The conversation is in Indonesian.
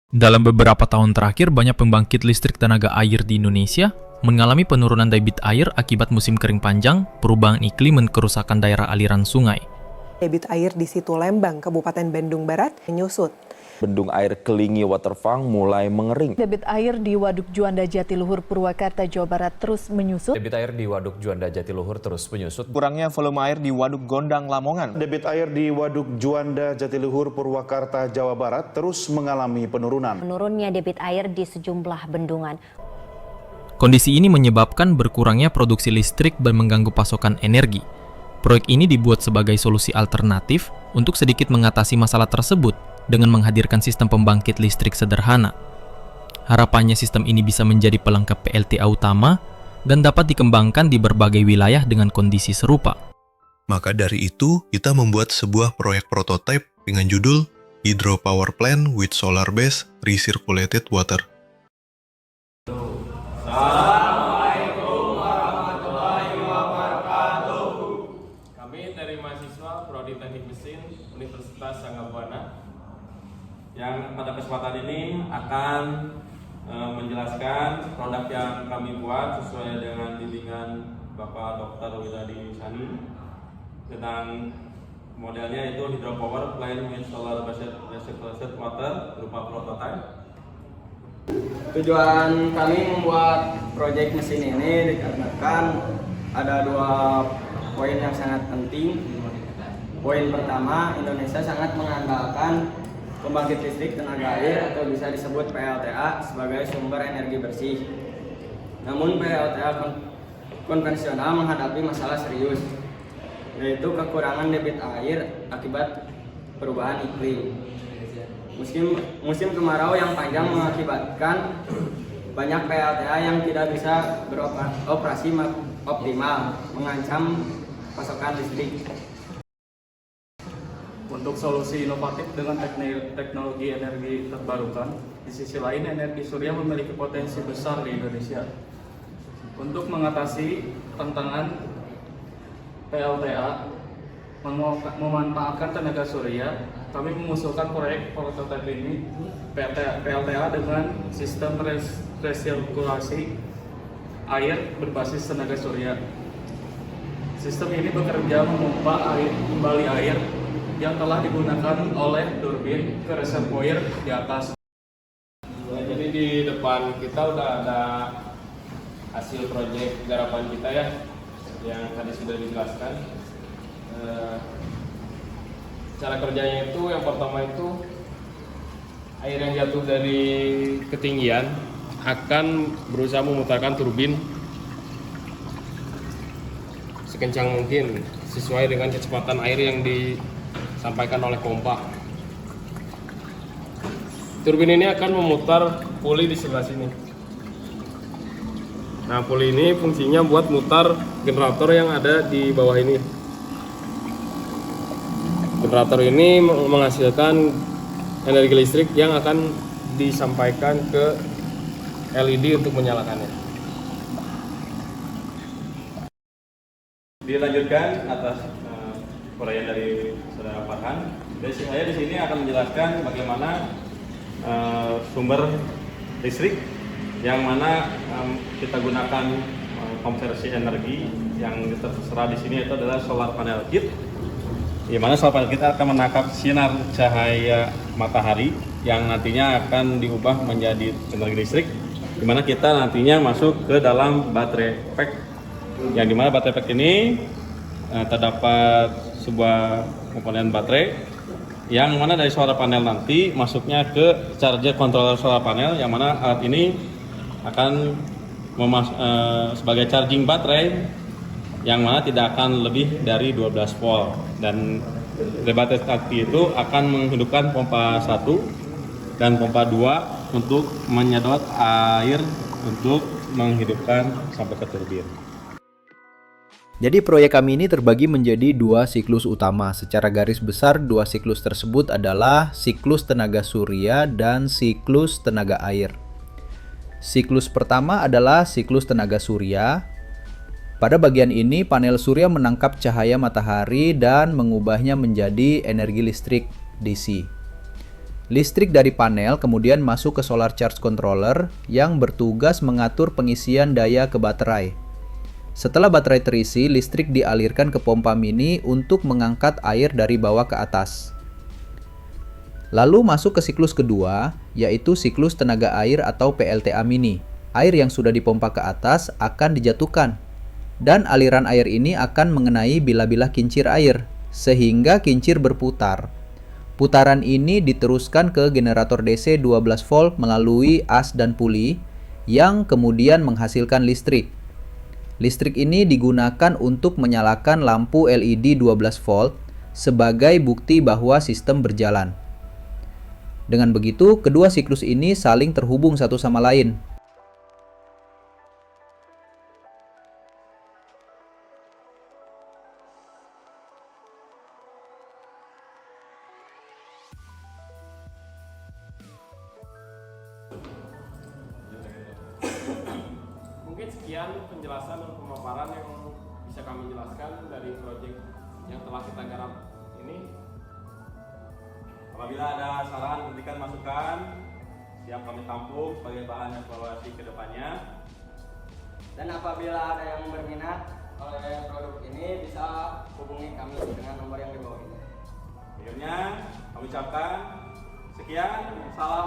Dalam beberapa tahun terakhir, banyak pembangkit listrik tenaga air di Indonesia mengalami penurunan debit air akibat musim kering panjang, perubahan iklim, dan kerusakan daerah aliran sungai. Debit air di Situ Lembang, Kabupaten Bandung Barat, menyusut. Bendung air Kelingi Waterfront mulai mengering. Debit air di Waduk Juanda Jatiluhur, Purwakarta, Jawa Barat terus menyusut. Debit air di Waduk Juanda Jatiluhur terus menyusut. Kurangnya volume air di Waduk Gondang Lamongan. Debit air di Waduk Juanda Jatiluhur, Purwakarta, Jawa Barat terus mengalami penurunan. Menurunnya debit air di sejumlah bendungan. Kondisi ini menyebabkan berkurangnya produksi listrik dan mengganggu pasokan energi. Proyek ini dibuat sebagai solusi alternatif untuk sedikit mengatasi masalah tersebut dengan menghadirkan sistem pembangkit listrik sederhana. Harapannya sistem ini bisa menjadi pelengkap PLTA utama dan dapat dikembangkan di berbagai wilayah dengan kondisi serupa. Maka dari itu, kita membuat sebuah proyek prototipe dengan judul Hydropower Plant with Solar Based Recirculated Water. Assalamualaikum warahmatullahi wabarakatuh. Kami dari mahasiswa Prodi Teknik Mesin Universitas Sanggabuana yang pada kesempatan ini akan menjelaskan produk yang kami buat sesuai dengan bimbingan Bapak Dr. Widadi Sani tentang modelnya itu Hydropower Plant with Solar Based Recirculated Water berupa prototipe. Tujuan kami membuat proyek mesin ini dikarenakan ada dua poin yang sangat penting. Poin pertama, Indonesia sangat mengandalkan pembangkit listrik tenaga air atau bisa disebut PLTA sebagai sumber energi bersih. Namun PLTA konvensional menghadapi masalah serius, yaitu kekurangan debit air akibat perubahan iklim. Musim kemarau yang panjang mengakibatkan banyak PLTA yang tidak bisa beroperasi optimal, mengancam pasokan listrik. Untuk solusi inovatif dengan teknologi energi terbarukan, di sisi lain energi surya memiliki potensi besar di Indonesia. Untuk mengatasi tantangan PLTA memanfaatkan tenaga surya, kami mengusulkan proyek prototipe ini PLTA dengan sistem resirkulasi air berbasis tenaga surya. Sistem ini bekerja memompa kembali air yang telah digunakan oleh turbin ke reservoir di atas. Jadi di depan kita udah ada hasil proyek garapan kita ya, yang tadi sudah dijelaskan. Cara kerjanya itu yang pertama itu air yang jatuh dari ketinggian akan berusaha memutarkan turbin sekencang mungkin sesuai dengan kecepatan air yang disampaikan oleh pompa. Turbin ini akan memutar puli di sebelah sini. Nah, puli ini fungsinya buat mutar generator yang ada di bawah ini. Generator ini menghasilkan energi listrik yang akan disampaikan ke LED untuk menyalakannya. Dilanjutkan atas uraian dari Saudara Farhan. Saya di sini akan menjelaskan bagaimana sumber listrik yang mana kita gunakan konversi energi yang tertera di sini itu adalah solar panel kit. Di mana solar panel kita akan menangkap sinar cahaya matahari yang nantinya akan diubah menjadi energi listrik, di mana kita nantinya masuk ke dalam baterai pack, yang dimana baterai pack ini terdapat sebuah komponen baterai yang mana dari solar panel nanti masuknya ke charger controller solar panel, yang mana alat ini akan sebagai charging baterai yang mana tidak akan lebih dari 12 volt, dan baterai tadi itu akan menghidupkan pompa 1 dan pompa 2 untuk menyedot air untuk menghidupkan sampai ke turbin. Jadi proyek kami ini terbagi menjadi dua siklus utama. Secara garis besar dua siklus tersebut adalah siklus tenaga surya dan siklus tenaga air. Siklus pertama adalah siklus tenaga surya. Pada bagian ini, panel surya menangkap cahaya matahari dan mengubahnya menjadi energi listrik DC. Listrik dari panel kemudian masuk ke solar charge controller yang bertugas mengatur pengisian daya ke baterai. Setelah baterai terisi, listrik dialirkan ke pompa mini untuk mengangkat air dari bawah ke atas. Lalu masuk ke siklus kedua, yaitu siklus tenaga air atau PLTA mini. Air yang sudah dipompa ke atas akan dijatuhkan, dan aliran air ini akan mengenai bilah-bilah kincir air, sehingga kincir berputar. Putaran ini diteruskan ke generator DC 12 volt melalui as dan puli, yang kemudian menghasilkan listrik. Listrik ini digunakan untuk menyalakan lampu LED 12 volt sebagai bukti bahwa sistem berjalan. Dengan begitu, kedua siklus ini saling terhubung satu sama lain. Mungkin sekian penjelasan dan pemaparan yang bisa kami jelaskan dari proyek yang telah kita garap ini. Apabila ada saran, kritikan, masukan, siap kami tampung sebagai bahan evaluasi ke depannya. Dan apabila ada yang berminat oleh produk ini, bisa hubungi kami dengan nomor yang di bawah ini. Akhirnya kami ucapkan sekian, salam